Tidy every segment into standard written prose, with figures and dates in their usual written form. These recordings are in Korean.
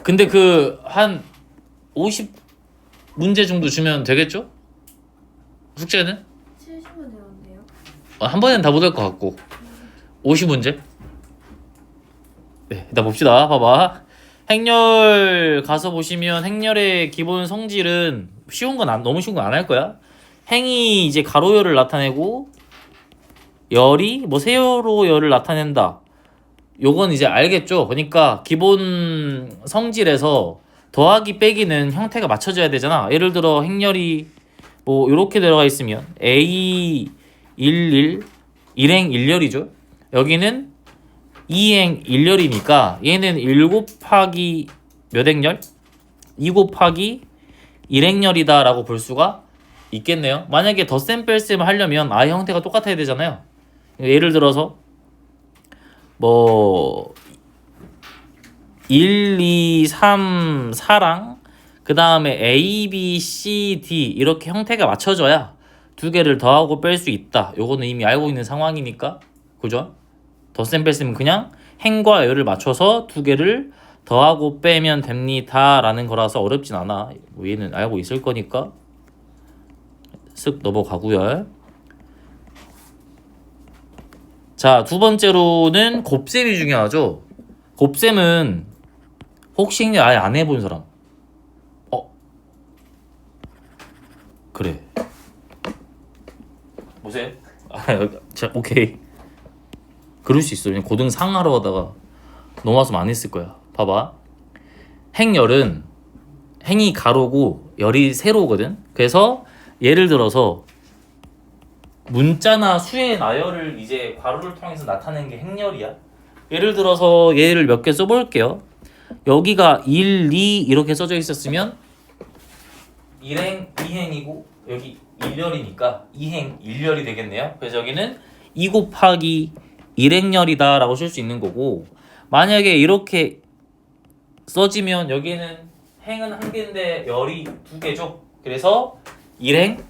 근데 그 한 50문제 정도 주면 되겠죠? 숙제는? 70분 되었는데요. 한 번에는 다 못 할 것 같고 50문제? 네, 일단 봅시다. 봐봐. 행렬 가서 보시면 행렬의 기본 성질은 쉬운 건 너무 쉬운 건 안 할 거야. 행이 이제 가로열을 나타내고 열이 뭐 세로열을 나타낸다. 요건 이제 알겠죠? 그러니까 기본 성질에서 더하기 빼기는 형태가 맞춰져야 되잖아. 예를 들어 행렬이 뭐 이렇게 들어가 있으면 A 11 일행 1열이죠. 여기는 2행 1열이니까 얘는 1 곱하기 몇 행렬? 2 곱하기 1행렬이다 라고 볼 수가 있겠네요. 만약에 덧셈 뺄셈을 하려면 아예 형태가 똑같아야 되잖아요. 예를 들어서 뭐 1, 2, 3, 4랑 그 다음에 A, B, C, D 이렇게 형태가 맞춰져야 두 개를 더하고 뺄 수 있다. 요거는 이미 알고 있는 상황이니까 그죠? 덧셈 뺄셈은 그냥 행과 열을 맞춰서 두 개를 더하고 빼면 됩니다 라는 거라서 어렵진 않아. 뭐 얘는 알고 있을 거니까 쓱 넘어가고요. 자, 두 번째로는 곱셈이 중요하죠. 곱셈은 혹시 아예 안 해본 사람? 그래. 보세요. 자, 오케이. 그럴 수 있어. 그냥 고등 상하러 하다가 넘어와서 안 했을 거야. 봐봐. 행열은 행이 가로고 열이 세로거든. 그래서 예를 들어서 문자나 수의 나열을 이제 괄호를 통해서 나타낸 게 행열이야. 예를 들어서 예를 몇 개 써볼게요. 여기가 1, 2 이렇게 써져 있었으면 1행, 2행이고 여기 1열이니까 2행, 1열이 되겠네요. 그래서 여기는 2 곱하기 1행열이다 라고 쓸 수 있는 거고, 만약에 이렇게 써지면 여기는 행은 한 개인데 열이 두 개죠. 그래서 1행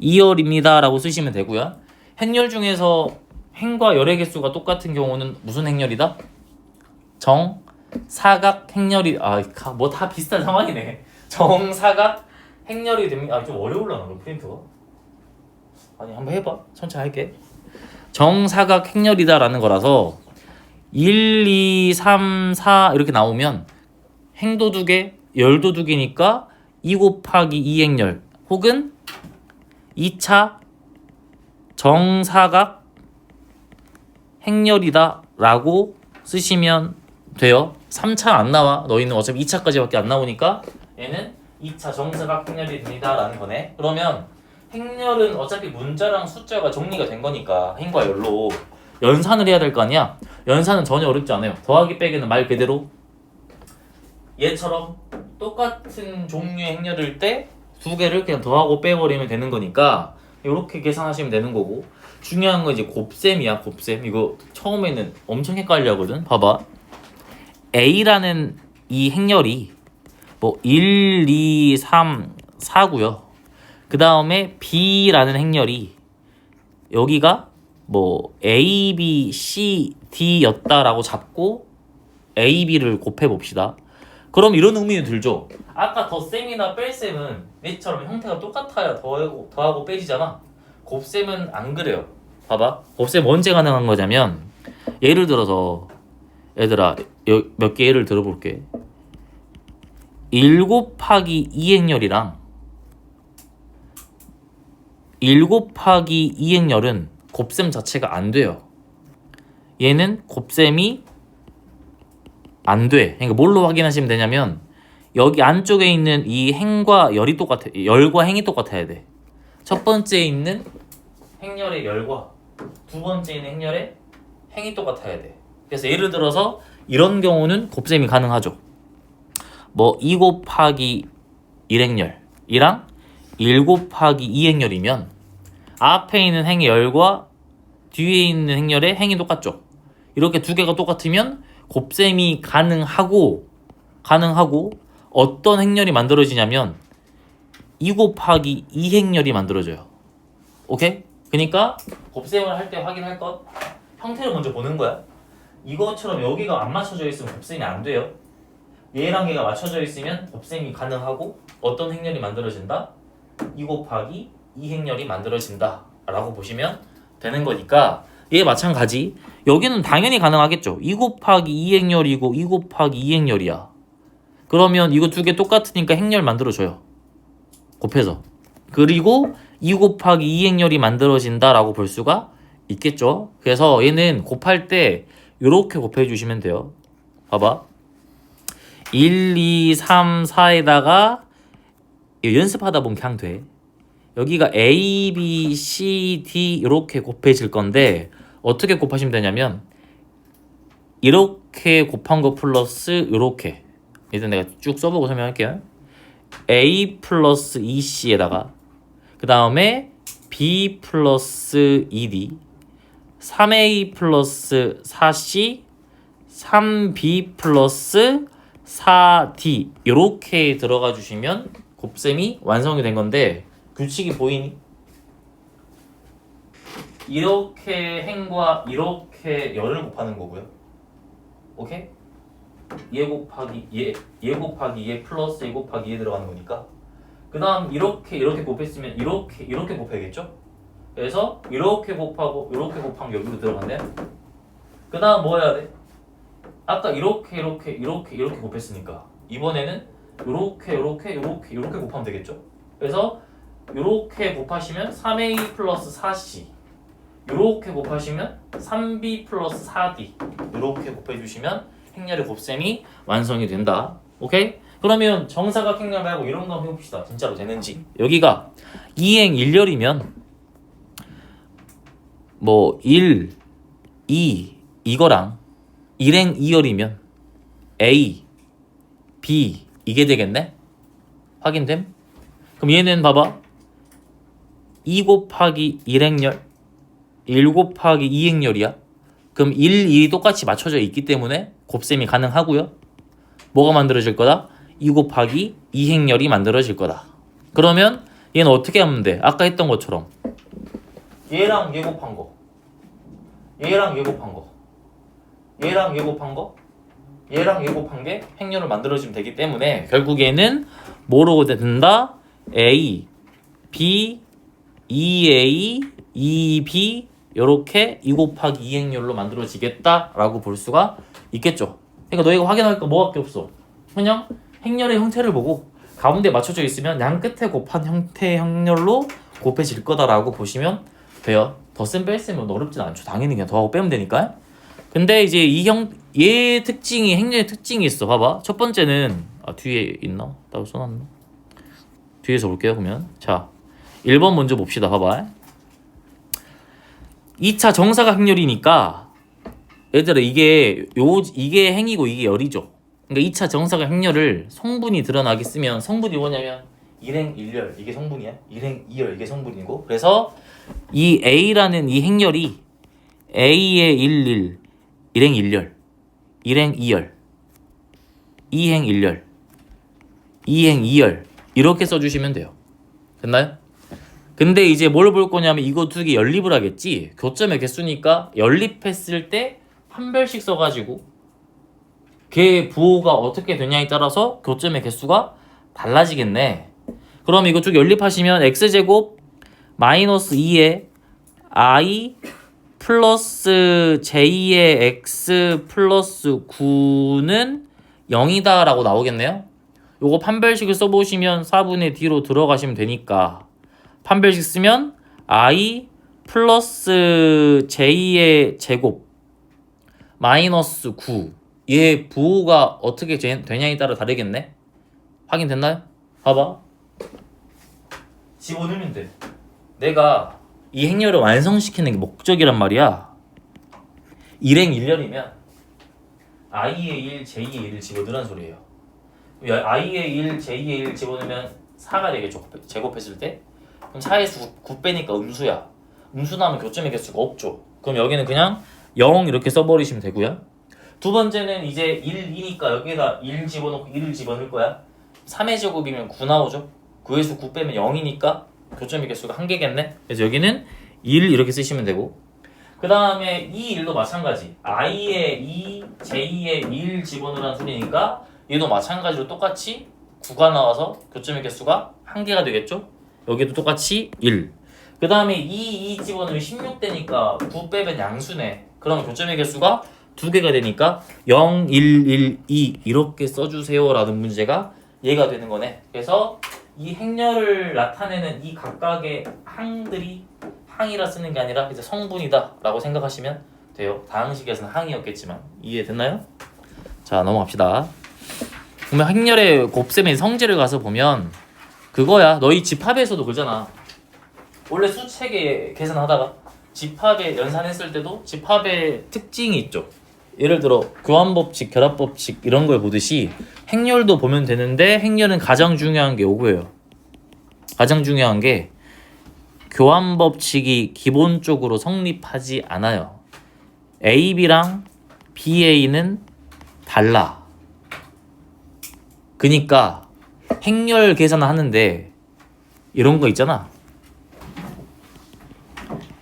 2열입니다 라고 쓰시면 되고요. 행열 중에서 행과 열의 개수가 똑같은 경우는 무슨 행열이다? 정사각 행열이 뭐 다 비슷한 상황이네. 정사각 행열이 됩니다. 좀 어려울라나 프린트가? 아니 한번 해봐. 천천히 할게. 정사각 행열이다라는 거라서 1, 2, 3, 4 이렇게 나오면 행도 두 개, 열도 두 개니까 2 곱하기 2 행열 혹은 2차 정사각 행열이다 라고 쓰시면 돼요. 3차 안 나와. 너희는 어차피 2차까지밖에 안 나오니까 얘는 2차 정사각 행열이 됩니다 라는 거네. 그러면 행열은 어차피 문자랑 숫자가 정리가 된 거니까 행과 열로 연산을 해야 될 거 아니야. 연산은 전혀 어렵지 않아요. 더하기 빼기는 말 그대로 얘처럼 똑같은 종류의 행열일 때 두 개를 그냥 더하고 빼버리면 되는 거니까 이렇게 계산하시면 되는 거고, 중요한 건 이제 곱셈이야. 곱셈 이거 처음에는 엄청 헷갈려 하거든. 봐봐. A라는 이 행열이 뭐 1, 2, 3, 4고요. 그 다음에 B라는 행열이 여기가 뭐 A, B, C, D였다라고 잡고 A, B를 곱해봅시다. 그럼 이런 의미는 들죠. 아까 덧셈이나 뺄셈은 얘처럼 형태가 똑같아야 더하고 빼지잖아. 곱셈은 안 그래요. 봐봐. 곱셈 언제 가능한 거냐면 예를 들어서 얘들아 몇 개 예를 들어볼게. 1 곱하기 2행열이랑 1 곱하기 2행열은 곱셈 자체가 안 돼요. 얘는 곱셈이 안 돼. 그러니까 뭘로 확인하시면 되냐면 여기 안쪽에 있는 이 행과 열이 똑같아. 열과 행이 똑같아야 돼. 첫 번째에 있는 행열의 열과 두 번째에 있는 행열의 행이 똑같아야 돼. 그래서 예를 들어서 이런 경우는 곱셈이 가능하죠. 뭐 2 곱하기 1행열이랑 1 곱하기 2행열이면 앞에 있는 행의 열과 뒤에 있는 행열의 행이 똑같죠. 이렇게 두 개가 똑같으면 곱셈이 가능하고 어떤 행열이 만들어지냐면 2 곱하기 2행열이 만들어져요. 오케이? 그러니까 곱셈을 할 때 확인할 것 형태를 먼저 보는 거야. 이것처럼 여기가 안 맞춰져 있으면 곱셈이 안 돼요. 얘랑 얘가 맞춰져 있으면 곱셈이 가능하고 어떤 행렬이 만들어진다? 2 곱하기 2 행렬이 만들어진다 라고 보시면 되는 거니까 얘 마찬가지 여기는 당연히 가능하겠죠. 2 곱하기 2 행렬이고 2 곱하기 2 행렬이야. 그러면 이거 두 개 똑같으니까 행렬 만들어줘요. 곱해서. 그리고 2 곱하기 2 행렬이 만들어진다 라고 볼 수가 있겠죠. 그래서 얘는 곱할 때 이렇게 곱해 주시면 돼요. 봐봐. 1, 2, 3, 4에다가 연습하다 보면 그냥 돼. 여기가 A, B, C, D 이렇게 곱해질 건데 어떻게 곱하시면 되냐면 이렇게 곱한 거 플러스 이렇게 일단 내가 쭉 써보고 설명할게요. A 플러스 2C에다가 그 다음에 B 플러스 2D 3A 플러스 4C 3B 플러스 4D 이렇게 들어가 주시면 곱셈이 완성이 된 건데 규칙이 보이니? 이렇게 행과 이렇게 열을 곱하는 거고요. 오케이? 얘 곱하기 얘 곱하기 얘 플러스 얘 곱하기 얘 들어가는 거니까 그 다음 이렇게 곱했으면 이렇게 곱해야겠죠? 그래서 이렇게 곱하고 이렇게 곱한 게 여기로 들어갔네. 그 다음 뭐 해야 돼? 아까 이렇게 곱했으니까 이번에는 이렇게 곱하면 되겠죠? 그래서 이렇게 곱하시면 3A 플러스 4C 이렇게 곱하시면 3B 플러스 4D 이렇게 곱해주시면 행렬의 곱셈이 완성이 된다. 오케이? 그러면 정사각 행렬 말고 이런 거 한번 해봅시다. 진짜로 되는지. 여기가 2행 1열이면 뭐 1, 2 이거랑 1행 2열이면 A, B 이게 되겠네? 확인됨? 그럼 얘는 봐봐 2 곱하기 1행렬 1 곱하기 2행렬이야. 그럼 1, 2이 똑같이 맞춰져 있기 때문에 곱셈이 가능하고요. 뭐가 만들어질 거다? 2 곱하기 2행렬이 만들어질 거다. 그러면 얘는 어떻게 하면 돼? 아까 했던 것처럼 얘랑 얘 곱한 거 얘랑 얘 곱한 거 얘랑 얘 곱한 거 얘랑 얘 곱한 게 행렬을 만들어지면 되기 때문에 결국 얘는 뭐로 된다? A, B, 2A, 2B 이렇게 2 곱하기 2 행렬로 만들어지겠다라고 볼 수가 있겠죠. 그러니까 너희가 확인할 거 뭐밖에 없어. 그냥 행렬의 형태를 보고 가운데 맞춰져 있으면 양 끝에 곱한 형태의 행렬로 곱해질 거다라고 보시면 돼요. 덧셈 뺄셈은 어렵진 않죠. 당연히 그냥 더하고 빼면 되니까. 근데 이제 얘 특징이 행렬의 특징이 있어. 봐봐. 첫 번째는 뒤에 있나? 따로 써놨나? 뒤에서 볼게요. 그러면 자 1번 먼저 봅시다. 봐봐. 2차 정사각 행렬이니까 얘들아 이게 행이고 이게 열이죠. 그러니까 2차 정사각 행렬을 성분이 드러나게 쓰면 성분이 뭐냐면 1행 1열 이게 성분이야. 1행 2열 이게 성분이고 그래서 이 A라는 이 행렬이 A의 1행 1열 1행 2열 2행 1열 2행 2열 이렇게 써주시면 돼요. 됐나요? 근데 이제 뭘 볼 거냐면 이거 두 개 연립을 하겠지. 교점의 개수니까 연립했을 때 판별식 써가지고 걔 부호가 어떻게 되냐에 따라서 교점의 개수가 달라지겠네. 그럼 이거 두 개 연립하시면 x제곱 마이너스 2의 i 플러스 j2의 x 플러스 9는 0이다 라고 나오겠네요. 요거 판별식을 써보시면 4분의 d로 들어가시면 되니까 판별식 쓰면 i 플러스 j2의 제곱 마이너스 9 얘 부호가 어떻게 되냐에 따라 다르겠네. 확인됐나요? 봐봐. 집어넣으면 돼. 내가 이 행렬을 완성시키는 게 목적이란 말이야. 1행 1열이면 i의 1, j2의 1을 집어넣으란 소리예요. i의 1, j2의 1 집어넣으면 4가 되겠죠. 제곱했을 때. 그럼 4에서 9 빼니까 음수야. 음수 나오면 교점의 개수가 없죠. 그럼 여기는 그냥 0 이렇게 써버리시면 되고요. 두 번째는 이제 1, 2니까 여기에다 1 집어넣고 1을 집어넣을 거야. 3의 제곱이면 9 나오죠. 9에서 9 빼면 0이니까 교점의 개수가 1개겠네. 그래서 여기는 1 이렇게 쓰시면 되고 그 다음에 이 1도 마찬가지 i의 2, j2의 1 집어넣으라는 소리니까 얘도 마찬가지로 똑같이 9가 나와서 교점의 개수가 1개가 되겠죠? 여기도 똑같이 1. 그 다음에 2 집어넣으면 16되니까 9 빼면 양수네. 그럼 교점의 개수가 2개가 되니까 0, 1, 1, 2 이렇게 써주세요 라는 문제가 얘가 되는 거네. 그래서 이 행렬을 나타내는 이 각각의 항들이 항이라 쓰는 게 아니라 이제 성분이다 라고 생각하시면 돼요. 다항식에서는 항이었겠지만 이해됐나요? 자, 넘어갑시다. 그러면 행렬의 곱셈의 성질을 가서 보면 그거야. 너희 집합에서도 그러잖아. 원래 수체계 계산하다가 집합에 연산했을 때도 집합의 특징이 있죠. 예를 들어 교환법칙, 결합법칙 이런 걸 보듯이 행렬도 보면 되는데 행렬은 가장 중요한 게 요거예요. 가장 중요한 게 교환법칙이 기본적으로 성립하지 않아요. AB랑 BA는 달라. 그니까 행렬 계산을 하는데 이런 거 있잖아.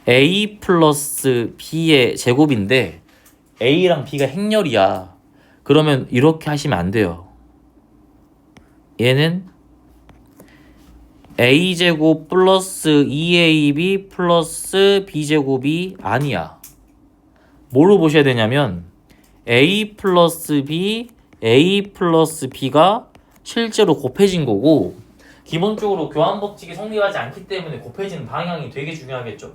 A 플러스 B의 제곱인데 A랑 B가 행렬이야. 그러면 이렇게 하시면 안 돼요. 얘는 A제곱 플러스 2AB 플러스 B제곱이 아니야. 뭐로 보셔야 되냐면 A 플러스 B, A 플러스 B가 실제로 곱해진 거고 기본적으로 교환법칙이 성립하지 않기 때문에 곱해지는 방향이 되게 중요하겠죠.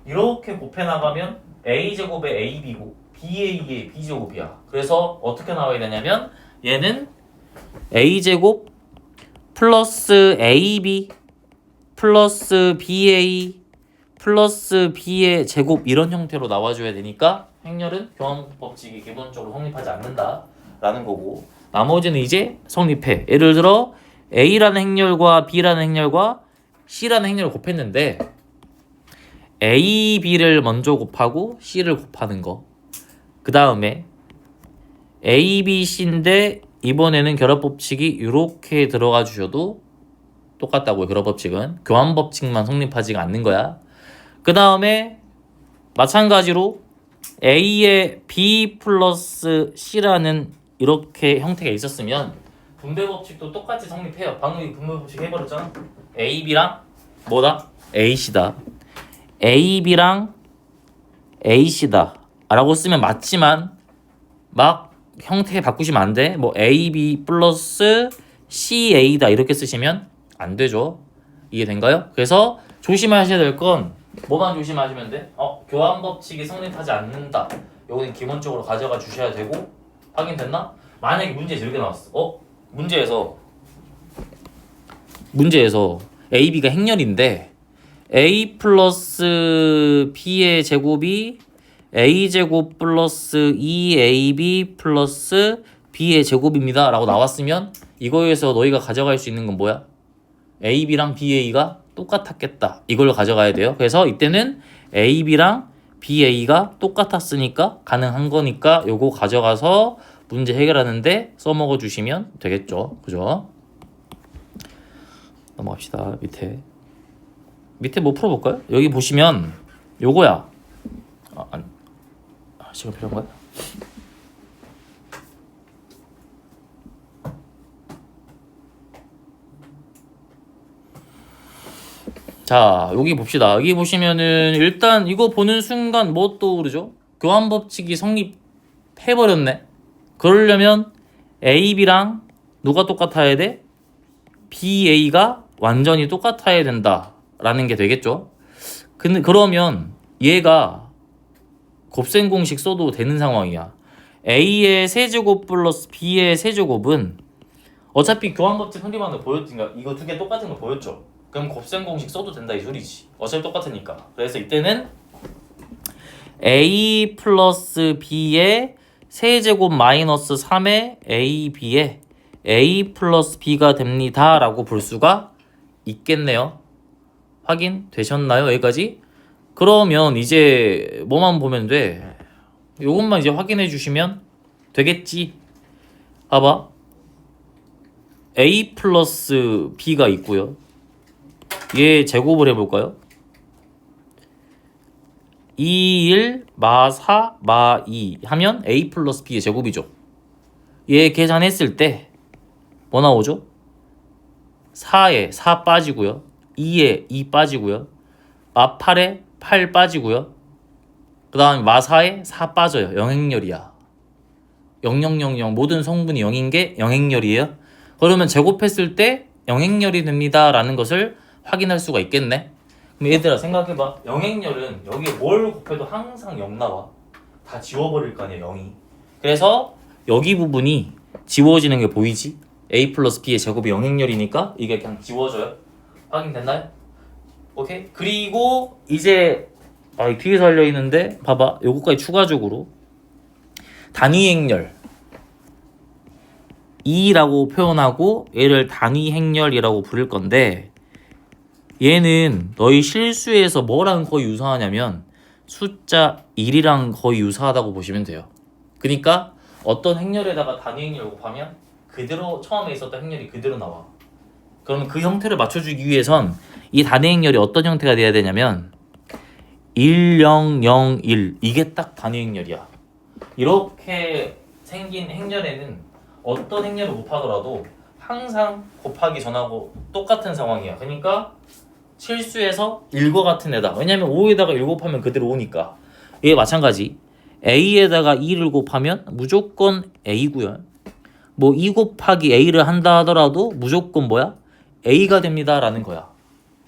이렇게 곱해나가면 A제곱의 AB고 BA의 B제곱이야. 그래서 어떻게 나와야 되냐면 얘는 A제곱 플러스 AB 플러스 BA 플러스 B의 제곱 이런 형태로 나와줘야 되니까 행렬은 교환법칙이 기본적으로 성립하지 않는다라는 거고 나머지는 이제 성립해. 예를 들어 A라는 행렬과 B라는 행렬과 C라는 행렬을 곱했는데 A, B를 먼저 곱하고 C를 곱하는 거. 그 다음에 A, B, C인데 이번에는 결합법칙이 이렇게 들어가 주셔도 똑같다고요. 결합법칙은 교환법칙만 성립하지가 않는 거야. 그 다음에 마찬가지로 A에 B 플러스 C라는 이렇게 형태가 있었으면 분배법칙도 똑같이 성립해요. 방금 이 분배법칙 해버렸잖아. AB랑 뭐다? AC다. AB랑 AC다 라고 쓰면 맞지만 막 형태 바꾸시면 안 돼. 뭐 AB 플러스 CA다 이렇게 쓰시면 안 되죠. 이해된가요? 그래서 조심하셔야 될 건 뭐만 조심하시면 돼? 교환법칙이 성립하지 않는다. 요거는 기본적으로 가져가 주셔야 되고 확인됐나? 만약에 문제에서 이렇게 나왔어. 문제에서 AB가 행렬인데 A 플러스 B의 제곱이 A제곱 플러스 2AB 플러스 B의 제곱입니다 라고 나왔으면 이거에서 너희가 가져갈 수 있는 건 뭐야? AB랑 BA가 똑같았겠다. 이걸 가져가야 돼요. 그래서 이때는 AB랑 BA가 똑같았으니까 가능한 거니까 요거 가져가서 문제 해결하는데 써먹어 주시면 되겠죠. 그죠? 넘어갑시다. 밑에 뭐 풀어볼까요? 여기 보시면 요거야. 시간 필요한가요? 자, 여기 봅시다. 여기 보시면은 일단 이거 보는 순간 뭐 떠오르죠? 교환법칙이 성립해버렸네. 그러려면 AB랑 누가 똑같아야 돼? BA가 완전히 똑같아야 된다라는 게 되겠죠. 근데 그러면 얘가 곱셈 공식 써도 되는 상황이야. A의 세제곱 플러스 B의 세제곱은 어차피 교환법칙 성립하는 거 보였으니까 이거 두 개 똑같은 거 보였죠. 그럼 곱셈 공식 써도 된다 이 소리지. 어차피 똑같으니까. 그래서 이때는 A 플러스 B의 세제곱 마이너스 3의 AB의 A 플러스 B가 됩니다 라고 볼 수가 있겠네요. 확인 되셨나요? 여기까지? 그러면 이제 뭐만 보면 돼? 요것만 이제 확인해 주시면 되겠지. 봐봐. A 플러스 B가 있고요. 얘 제곱을 해볼까요? 2, 1, 마 4, 마 2 하면 A 플러스 B의 제곱이죠. 얘 계산했을 때 뭐 나오죠? 4에 4 빠지고요. 2에 2 빠지고요. 마 8에 8 빠지고요. 그 다음에 마 4에 4 빠져요. 영행렬이야. 0000 모든 성분이 0인 게 영행렬이에요. 그러면 제곱했을 때 영행렬이 됩니다 라는 것을 확인할 수가 있겠네. 그럼 얘들아 생각해봐. 영행렬은 여기에 뭘 곱해도 항상 0 나와. 다 지워버릴 거 아니야 0이. 그래서 여기 부분이 지워지는 게 보이지? a 플러스 b의 제곱이 영행렬이니까 이게 그냥 지워져요. 확인됐나요? 오케이. 그리고 이제 뒤에서 알려있는데 봐봐. 요거까지 추가적으로 단위행렬 2라고 표현하고 얘를 단위행렬이라고 부를 건데 얘는 너희 실수에서 뭐랑 거의 유사하냐면 숫자 1이랑 거의 유사하다고 보시면 돼요. 그러니까 어떤 행렬에다가 단위행렬 곱하면 그대로 처음에 있었던 행렬이 그대로 나와. 그러면 그 형태를 맞춰주기 위해선 이 단위행렬이 어떤 형태가 돼야 되냐면 1001 이게 딱 단위행렬이야. 이렇게 생긴 행렬에는 어떤 행렬을 곱하더라도 항상 곱하기 전하고 똑같은 상황이야. 그러니까 실수에서 1과 같은 애다. 왜냐면 5에다가 1 곱하면 그대로 5니까. 얘 마찬가지. A에다가 2를 곱하면 무조건 A고요. 뭐 2 곱하기 A를 한다 하더라도 무조건 뭐야? A가 됩니다 라는 거야.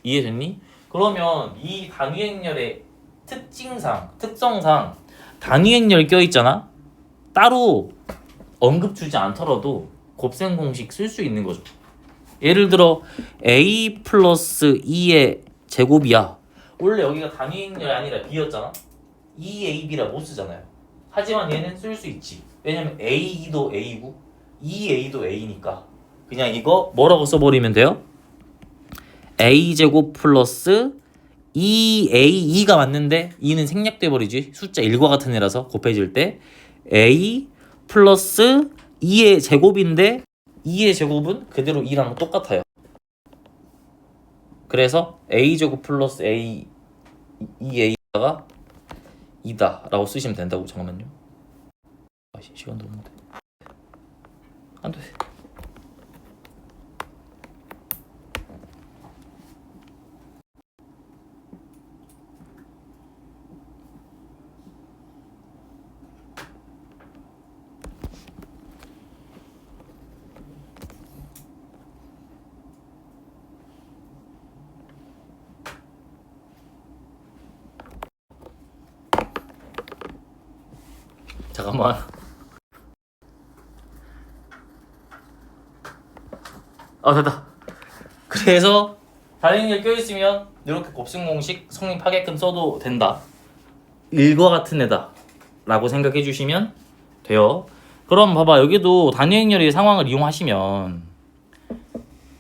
이해됐니? 그러면 이 단위행렬의 특성상 단위행렬 껴있잖아? 따로 언급 주지 않더라도 곱셈 공식 쓸 수 있는 거죠. 예를 들어 A 플러스 2의 제곱이야. 원래 여기가 단위행렬이 아니라 B였잖아. 2AB라 못 쓰잖아요. 하지만 얘는 쓸 수 있지. 왜냐면 A도 A고 2A도 A니까 그냥 이거 뭐라고 써버리면 돼요? A제곱 플러스 2A2가 맞는데 2는 생략돼 버리지. 숫자 1과 같은 애라서 곱해질 때 A 플러스 2의 제곱인데 2의 제곱은 그대로 2랑 똑같아요. 그래서 A제곱 플러스 A 2A가 2다 라고 쓰시면 된다고. 잠깐만요. 시간 너무 돼. 안 돼. 잠깐만. 됐다. 그래서 단위행렬 껴있으면 이렇게 곱셈 공식 성립하게끔 써도 된다. 1과 같은 애다 라고 생각해 주시면 돼요. 그럼 봐봐. 여기도 단위행렬의 상황을 이용하시면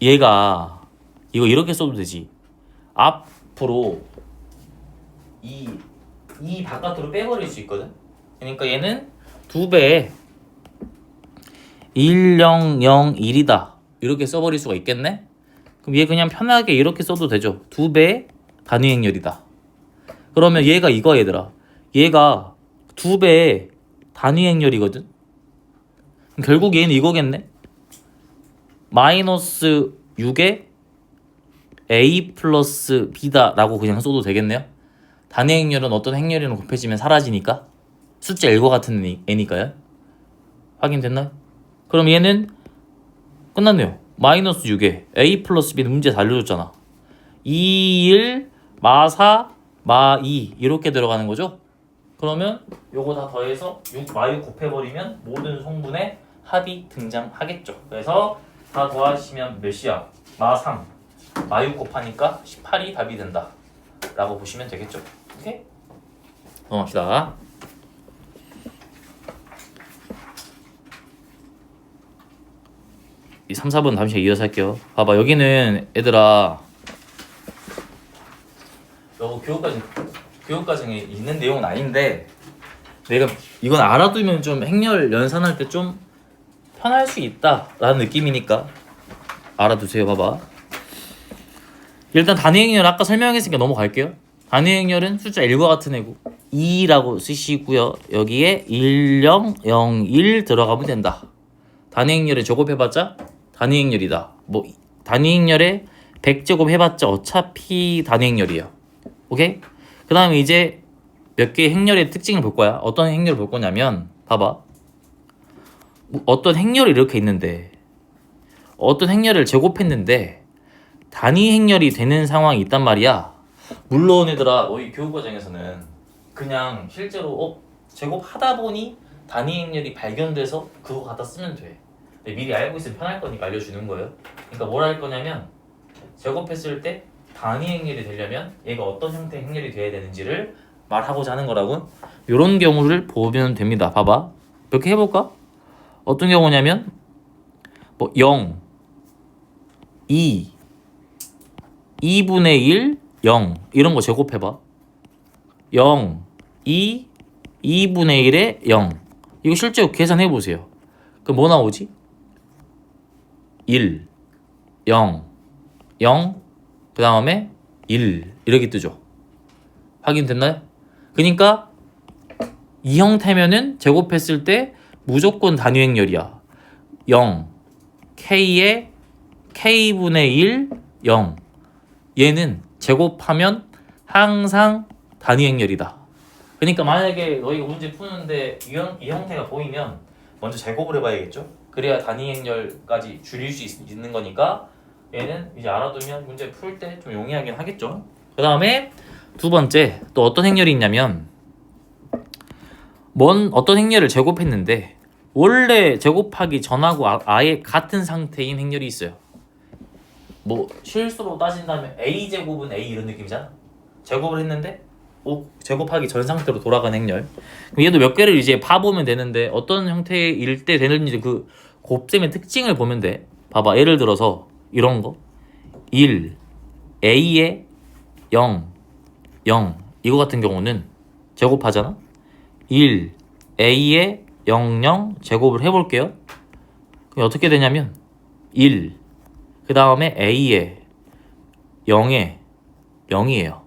얘가 이거 이렇게 써도 되지. 앞으로 이 바깥으로 빼버릴 수 있거든. 그러니까 얘는 2배에 1001이다 이렇게 써버릴 수가 있겠네. 그럼 얘 그냥 편하게 이렇게 써도 되죠. 2배의 단위행렬이다. 그러면 얘가 이거 얘들아. 얘가 2배의 단위행렬이거든. 결국 얘는 이거겠네. 마이너스 6에 A 플러스 B다 라고 그냥 써도 되겠네요. 단위행렬은 어떤 행렬이랑 곱해지면 사라지니까 숫자 1과 같은 애니까요. 확인됐나요? 그럼 얘는 끝났네요. 마이너스 6에 A 플러스 B는 문제 다 알려줬잖아. 2, 1, 마 4, 마 2 이렇게 들어가는 거죠. 그러면 요거 다 더해서 6, 마 6 곱해버리면 모든 성분의 합이 등장하겠죠. 그래서 다 더하시면 몇이야? 마 3, 마 6 곱하니까 18이 답이 된다 라고 보시면 되겠죠. 오케이? 넘어갑시다. 이 3, 4번 잠시 이어서 할게요. 봐봐. 여기는 얘들아 요 교육과정에 있는 내용은 아닌데 내가 이건 알아두면 좀 행렬 연산할 때 좀 편할 수 있다라는 느낌이니까 알아두세요. 봐봐. 일단 단위행렬 아까 설명했으니까 넘어갈게요. 단위행렬은 숫자 1과 같은 애고 2라고 쓰시고요. 여기에 1001 들어가면 된다. 단위행렬에 제곱해봤자 단위 행렬이다. 뭐 단위 행렬에 100제곱 해봤자 어차피 단위 행렬이야. 오케이? 그 다음에 이제 몇 개의 행렬의 특징을 볼 거야. 어떤 행렬을 볼 거냐면 봐봐. 어떤 행렬이 이렇게 있는데 어떤 행렬을 제곱했는데 단위 행렬이 되는 상황이 있단 말이야. 물론 얘들아 너희 교육 과정에서는 그냥 실제로 제곱하다 보니 단위 행렬이 발견돼서 그거 갖다 쓰면 돼. 근데 미리 알고 있으면 편할 거니까 알려주는 거예요. 그러니까 뭘 할 거냐면 제곱했을 때 단위 행렬이 되려면 얘가 어떤 형태의 행렬이 돼야 되는지를 말하고자 하는 거라고. 이런 경우를 보면 됩니다. 봐봐. 이렇게 해볼까? 어떤 경우냐면 뭐 0, 2, 2분의 1, 0 이런 거 제곱해봐. 0, 2, 2분의 1에 0 이거 실제로 계산해보세요. 그럼 뭐 나오지? 1, 0, 0 그 다음에 1 이렇게 뜨죠. 확인됐나요? 그러니까 이 형태면은 제곱했을 때 무조건 단위 행렬이야. 0, k에 k분의 1, 0 얘는 제곱하면 항상 단위 행렬이다. 그러니까 만약에 너희가 문제 푸는데 이 형태가 보이면 먼저 제곱을 해봐야겠죠? 그래야 단위 행렬까지 줄일 수 있는 거니까 얘는 이제 알아두면 문제 풀 때 좀 용이하긴 하겠죠? 그 다음에 두 번째 또 어떤 행렬이 있냐면 어떤 행렬을 제곱했는데 원래 제곱하기 전하고 아예 같은 상태인 행렬이 있어요. 뭐 실수로 따진다면 a제곱은 a 이런 느낌이잖아. 제곱을 했는데 제곱하기 전 상태로 돌아간 행렬. 그럼 얘도 몇 개를 이제 파보면 되는데 어떤 형태일 때 되는지 그 곱셈의 특징을 보면 돼. 봐봐. 예를 들어서 이런 거 1, a에 0, 0 이거 같은 경우는 제곱하잖아. 1, a에 0, 0 제곱을 해볼게요. 그럼 어떻게 되냐면 1, 그 다음에 a에 0에 0이에요.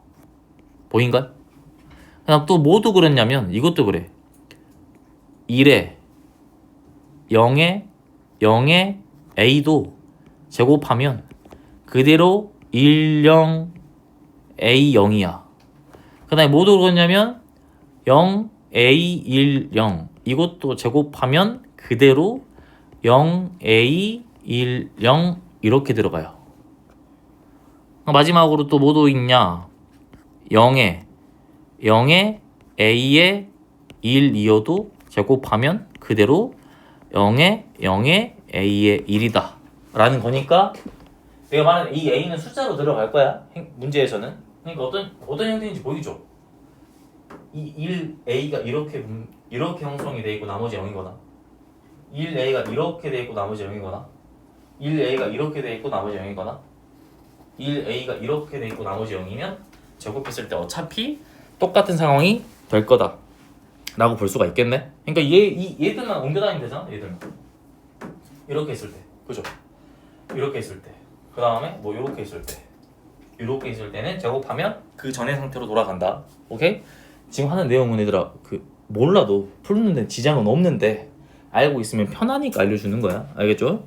보인가요? 그냥 또 뭐도 그랬냐면 이것도 그래. 1에 0에 0에 a도 제곱하면 그대로 1, 0, a 0이야. 그 다음에 뭐도 그랬냐면 0, a 1, 0 이것도 제곱하면 그대로 0, a 1, 0 이렇게 들어가요. 마지막으로 또 뭐도 있냐? 0에 a에 1, 2여도 제곱하면 그대로 0에 a에 1이다 라는 거니까 내가 말하는 이 a는 숫자로 들어갈 거야 문제에서는. 그러니까 어떤 형태인지 보이죠? 이 1a가 이렇게 형성이 돼 있고 나머지 0이거나 1a가 이렇게 돼 있고 나머지 0이거나 1a가 이렇게 돼 있고 나머지 0이거나 1a가 이렇게 돼 있고 나머지 0이면 제곱했을 때 어차피 똑같은 상황이 될 거다 라고 볼 수가 있겠네. 그러니까 얘들만 옮겨 다니면 되잖아. 얘들만 이렇게 했을 때, 그죠? 이렇게 했을 때, 그 다음에 뭐 이렇게 했을 때, 이렇게 했을 때는 제곱하면 그 전의 상태로 돌아간다. 오케이? 지금 하는 내용은 얘들아 몰라도 풀는데 지장은 없는데 알고 있으면 편하니까 알려주는 거야. 알겠죠?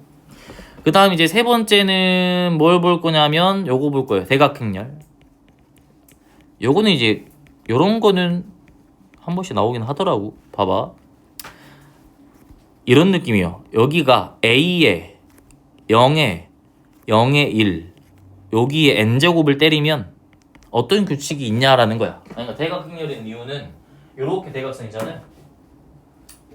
그 다음 이제 세 번째는 뭘 볼 거냐면 요거 볼 거예요. 대각행렬. 요거는 이제 요런 거는 한 번씩 나오긴 하더라고. 봐봐. 이런 느낌이요. 여기가 a에 0에 1 여기에 n제곱을 때리면 어떤 규칙이 있냐라는 거야. 그러니까 대각행렬인 이유는 이렇게 대각선이잖아요.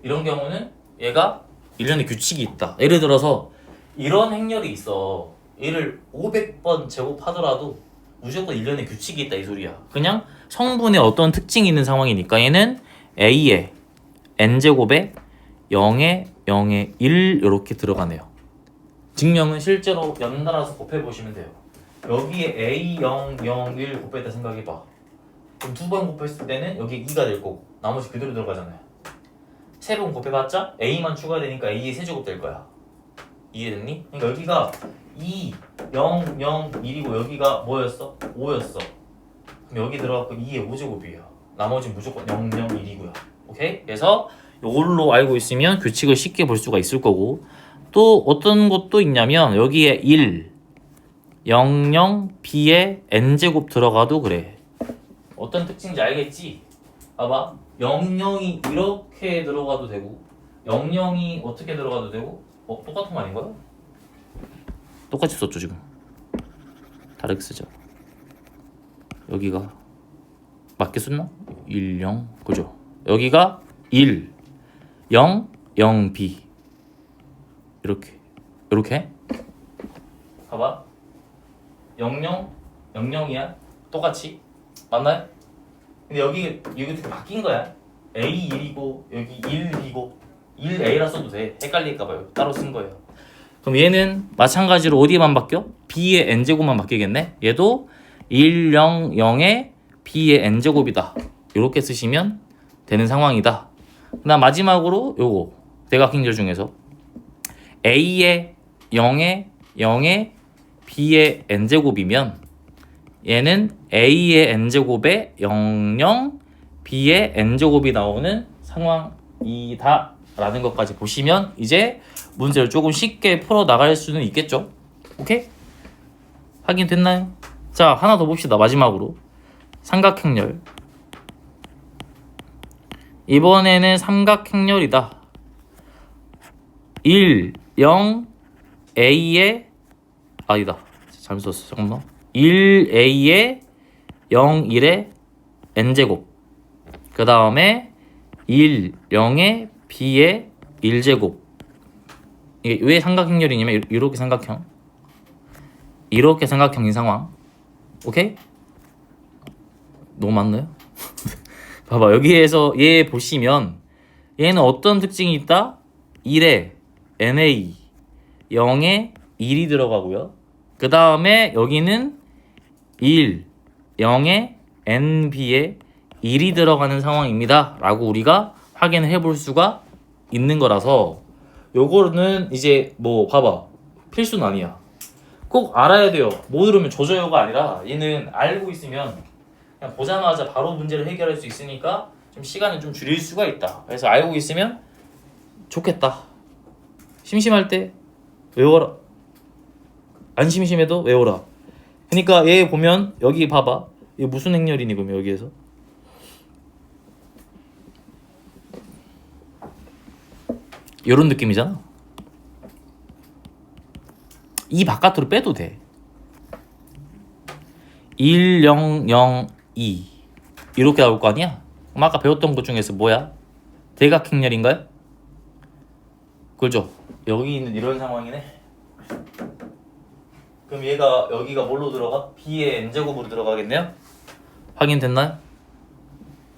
이런 경우는 얘가 일련의 규칙이 있다. 예를 들어서 이런 행렬이 있어. 얘를 500번 제곱하더라도 무조건 일련의 규칙이 있다 이 소리야. 그냥 성분에 어떤 특징이 있는 상황이니까 얘는 a에 n제곱에 0에 1 이렇게 들어가네요. 증명은 실제로 연달아서 곱해보시면 돼요. 여기에 a 0, 0, 1 곱했다 생각해봐. 그럼 두 번 곱했을 때는 여기 2가 될 거고 나머지 그대로 들어가잖아요. 세 번 곱해봤자 a만 추가되니까 a의 세제곱 될 거야. 이해됐니? 그러니까 여기가 2, 0, 0, 1이고 여기가 뭐였어? 5였어. 그럼 여기 들어갔고 2의 5제곱이에요. 나머지는 무조건 0, 0, 1이고요. 오케이? 그래서 이걸로 알고 있으면 규칙을 쉽게 볼 수가 있을 거고 또 어떤 것도 있냐면 여기에 1, 00, b에 n제곱 들어가도 그래. 어떤 특징인지 알겠지? 봐봐. 00이 이렇게 들어가도 되고 00이 어떻게 들어가도 되고 똑같은 거 아닌가요? 똑같이 썼죠 지금. 다르게 쓰자. 여기가 맞게 썼나? 1, 0 그죠? 여기가 1, 0, 0, b 이렇게 봐봐. 00, 00이야 똑같이 맞나요? 근데 여기 어떻게 바뀐 거야? A 1이고 여기 1이고 1A라 써도 돼. 헷갈릴까봐요. 따로 쓴 거예요. 그럼 얘는 마찬가지로 어디에만 바뀌어? B의 n제곱만 바뀌겠네. 얘도 1, 0, 0에 B의 n제곱이다. 이렇게 쓰시면 되는 상황이다. 그다음 마지막으로 요거 대각행렬 중에서 A의 0에 B의 n제곱이면 얘는 A의 n제곱에 00 B의 n제곱이 나오는 상황이다 라는 것까지 보시면 이제 문제를 조금 쉽게 풀어 나갈 수는 있겠죠. 오케이? 확인됐나요? 자, 하나 더 봅시다. 마지막으로 삼각행렬. 이번에는 삼각행렬이다. 1, 0, A의 아니다. 잘못 썼어. 잠깐만. 1A의 0, 1의 n제곱. 그 다음에 1, 0의 B의 1제곱. 이게 왜 삼각행렬이냐면 이렇게 삼각형. 이렇게 삼각형인 상황. 오케이? 너무 많나요? 봐봐. 여기에서 얘 보시면 얘는 어떤 특징이 있다? 1에 NA 0에 1이 들어가고요. 그 다음에 여기는 1, 0에 NB에 1이 들어가는 상황입니다. 라고 우리가 확인을 해볼 수가 있는 거라서 요거는 이제 뭐 봐봐. 필수는 아니야. 꼭 알아야 돼요. 못 들으면 조져요가 아니라 얘는 알고 있으면 그냥 보자마자 바로 문제를 해결할 수 있으니까 좀 시간을 좀 줄일 수가 있다. 그래서 알고 있으면 좋겠다. 심심할 때 외워라. 안 심심해도 외워라. 그러니까 얘 보면 여기 봐봐. 이게 무슨 행렬이니 그러면 여기에서? 이런 느낌이잖아. 이 바깥으로 빼도 돼. 1, 0, 0, 2 이렇게 나올 거 아니야? 그럼 아까 배웠던 것 중에서 뭐야? 대각행렬인가요? 그죠? 여기 있는 이런 상황이네. 그럼 얘가 여기가 뭘로 들어가? B의 n제곱으로 들어가겠네요? 확인됐나요?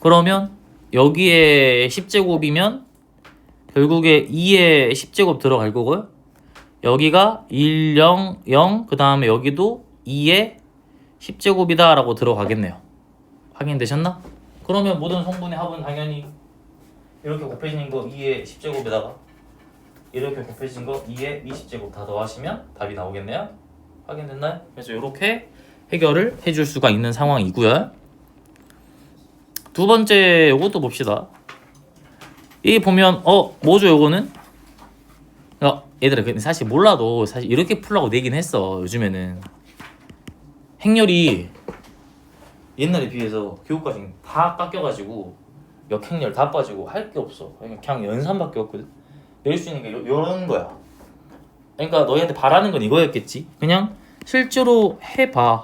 그러면 여기에 10제곱이면 결국에 2의 10제곱 들어갈 거고요. 여기가 1, 0, 0 그 다음에 여기도 2의 10제곱이다 라고 들어가겠네요. 확인되셨나? 그러면 모든 성분의 합은 당연히 이렇게 곱해진 거 2의 10제곱에다가 이렇게 곱해진 거 2의 20제곱 다 더하시면 답이 나오겠네요. 확인됐나요? 그래서 이렇게 해결을 해줄 수가 있는 상황이고요. 두 번째 요것도 봅시다. 이 보면 뭐죠 요거는? 얘들아 근데 사실 몰라도 사실 이렇게 풀라고 내긴 했어. 요즘에는 행렬이 옛날에 비해서 교육과정 다 깎여가지고 역행렬 다 빠지고 할 게 없어. 그냥 연산밖에 없거든. 낼 수 있는 게 요런 거야. 그러니까 너희한테 바라는 건 이거였겠지. 그냥 실제로 해봐.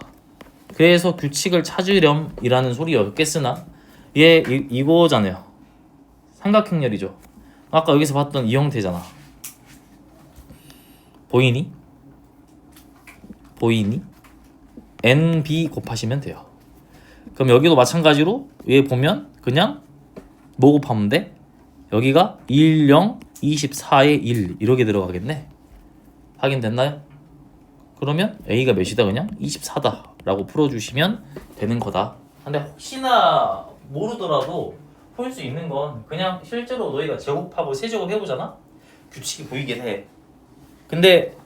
그래서 규칙을 찾으렴이라는 소리였겠으나 얘 이거잖아요. 삼각행렬이죠. 아까 여기서 봤던 이 형태잖아. 보이니? NB 곱하시면 돼요. 그럼 여기도 마찬가지로 얘 보면 그냥 뭐 곱하면 돼? 여기가 1, 0, 24에 1 이렇게 들어가겠네. 확인됐나요? 그러면 A가 몇이다 그냥? 24다 라고 풀어주시면 되는 거다. 근데 혹시나 모르더라도 풀 수 있는 건 그냥 실제로 너희가 제곱하고 세제곱 해보잖아? 규칙이 보이긴 해. 근데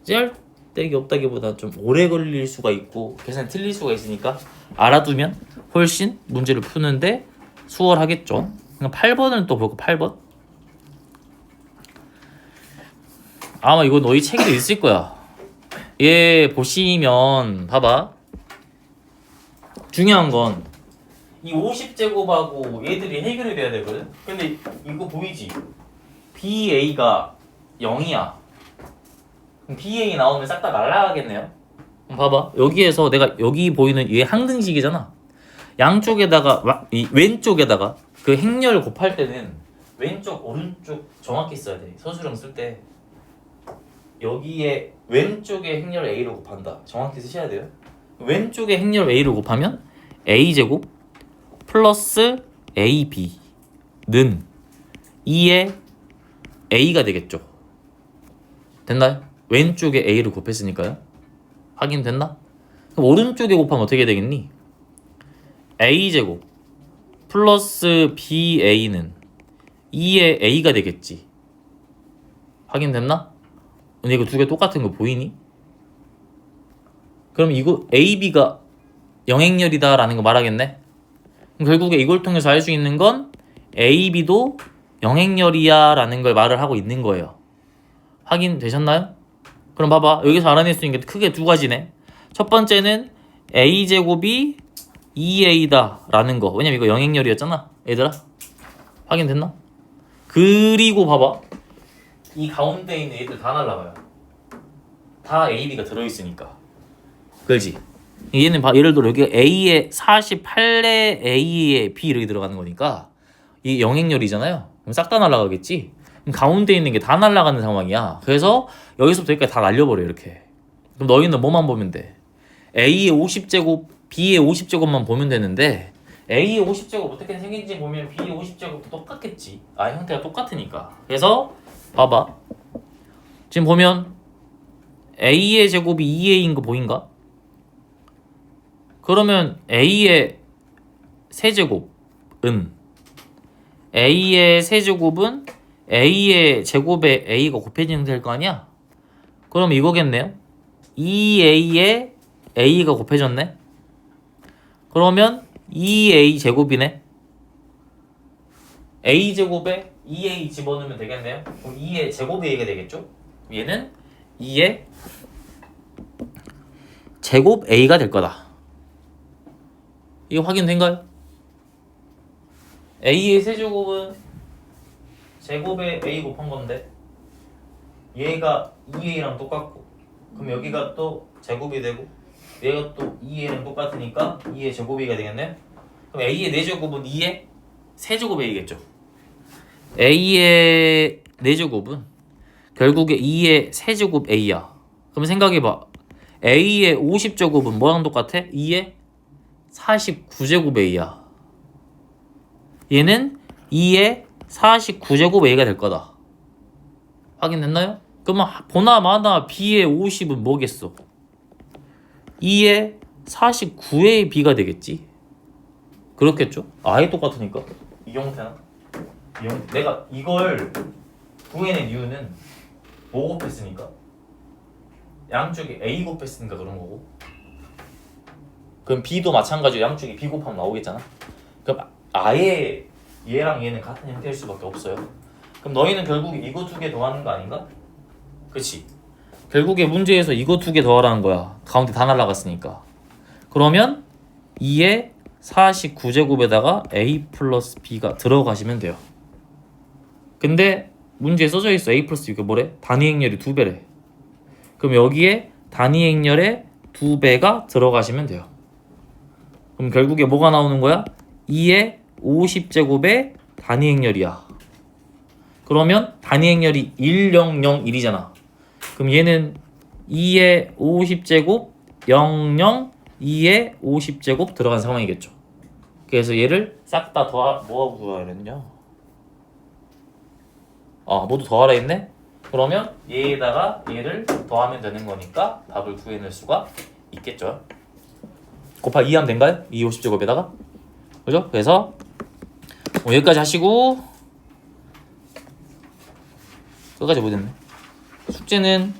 짤데기 없다기보다 좀 오래 걸릴 수가 있고 계산이 틀릴 수가 있으니까 알아두면 훨씬 문제를 푸는데 수월하겠죠. 8번을 또 보고 8번 아마 이거 너희 책에도 있을 거야. 얘 보시면 봐봐. 중요한 건 이 50제곱하고 얘들이 해결이 돼야 되거든. 근데 이거 보이지? BA가 0이야. 그럼 BA 나오면 싹 다 날라가겠네요. 봐봐. 여기에서 내가 여기 보이는 얘 항등식이잖아. 양쪽에다가 이 왼쪽에다가 그 행렬 곱할 때는 왼쪽 오른쪽 정확히 써야 돼. 서술형 쓸 때 여기에 왼쪽에 행렬 A로 곱한다. 정확히 쓰셔야 돼요. 왼쪽에 행렬 A로 곱하면 A제곱 플러스 AB는 2의 A가 되겠죠. 됐나요? 왼쪽에 A를 곱했으니까요. 확인됐나? 그럼 오른쪽에 곱하면 어떻게 되겠니? A제곱 플러스 BA는 2의 A가 되겠지. 확인됐나? 근데 이거 두 개 똑같은 거 보이니? 그럼 이거 AB가 영행렬이다 라는 거 말하겠네? 그럼 결국에 이걸 통해서 알 수 있는 건 AB도 영행렬이야 라는 걸 말을 하고 있는 거예요. 확인되셨나요? 그럼 봐봐. 여기서 알아낼 수 있는 게 크게 두 가지네. 첫 번째는 A제곱이 2A다 라는 거. 왜냐면 이거 영행렬이었잖아. 얘들아 확인됐나? 그리고 봐봐. 이 가운데 있는 애들 다 날라가요. 다 AB가 들어있으니까. 그렇지? 얘는 예를 들어 여기가 A에 48에 A에 B 이렇게 들어가는 거니까 이게 영행렬이잖아요. 그럼 싹 다 날라가겠지? 그럼 가운데 있는 게 다 날라가는 상황이야. 그래서 여기서부터 여기까지 다 날려버려 이렇게. 그럼 너희는 뭐만 보면 돼? A의 50제곱, B의 50제곱만 보면 되는데 A의 50제곱 어떻게 생긴지 보면 B의 50제곱도 똑같겠지. 형태가 똑같으니까. 그래서 봐봐. 지금 보면 A의 제곱이 2A인 거 보인가? 그러면 A의 세제곱은 A의 세제곱은 A의 제곱에 A가 곱해지면 될 거 아니야? 그럼 이거겠네요. 2A에 A가 곱해졌네. 그러면 2A 제곱이네. A 제곱에 2A 집어넣으면 되겠네요. 그럼 2의 제곱 A가 되겠죠? 얘는 2의 제곱 A가 될 거다. 이거 확인된가요? A의 세제곱은 제곱에 A 곱한 건데 얘가 2A랑 똑같고 그럼 여기가 또 제곱이 되고 얘가 또 2A랑 똑같으니까 2의 제곱이가 되겠네. 그럼 A의 4제곱은 2의 세제곱 A겠죠. A의 4제곱은 결국에 2의 세제곱 A야. 그럼 생각해봐. A의 50제곱은 뭐랑 똑같아? 2의 49제곱 A야. 얘는 2의 49제곱 A가 될 거다. 확인됐나요? 그러면 보나마나 B의 50은 뭐겠어? 2의 49의 B가 되겠지. 그렇겠죠? 아예 똑같으니까. 이 형태는 내가 이걸 구해낸 이유는 뭐 곱했으니까 양쪽에 A 곱했으니까 그런 거고 그럼 B도 마찬가지로 양쪽에 B 곱하면 나오겠잖아. 그럼 아예 얘랑 얘는 같은 형태일 수밖에 없어요. 그럼 너희는 결국에 이거 두 개 더하는 거 아닌가? 그치? 결국에 문제에서 이거 두 개 더하라는 거야. 가운데 다 날라갔으니까. 그러면 2의 49제곱에다가 A 플러스 B가 들어가시면 돼요. 근데 문제에 써져 있어. A 플러스 B가 뭐래? 단위 행렬이 2배래. 그럼 여기에 단위 행렬의 2배가 들어가시면 돼요. 그럼 결국에 뭐가 나오는 거야? 2의 50제곱의 단위 행렬이야. 그러면 단위 행렬이 1, 0, 0, 1이잖아. 그럼 얘는 2의 50제곱 0, 0, 2의 50제곱 들어간 상황이겠죠. 그래서 얘를 싹 다 뭐하고 구하라 했냐? 모두 더하라 했네? 그러면 얘에다가 얘를 더하면 되는 거니까 답을 구해낼 수가 있겠죠. 곱하기 2 하면 된가요? 2 50제곱에다가 그죠? 그래서 여기까지 하시고 끝까지 못했네. 숙제는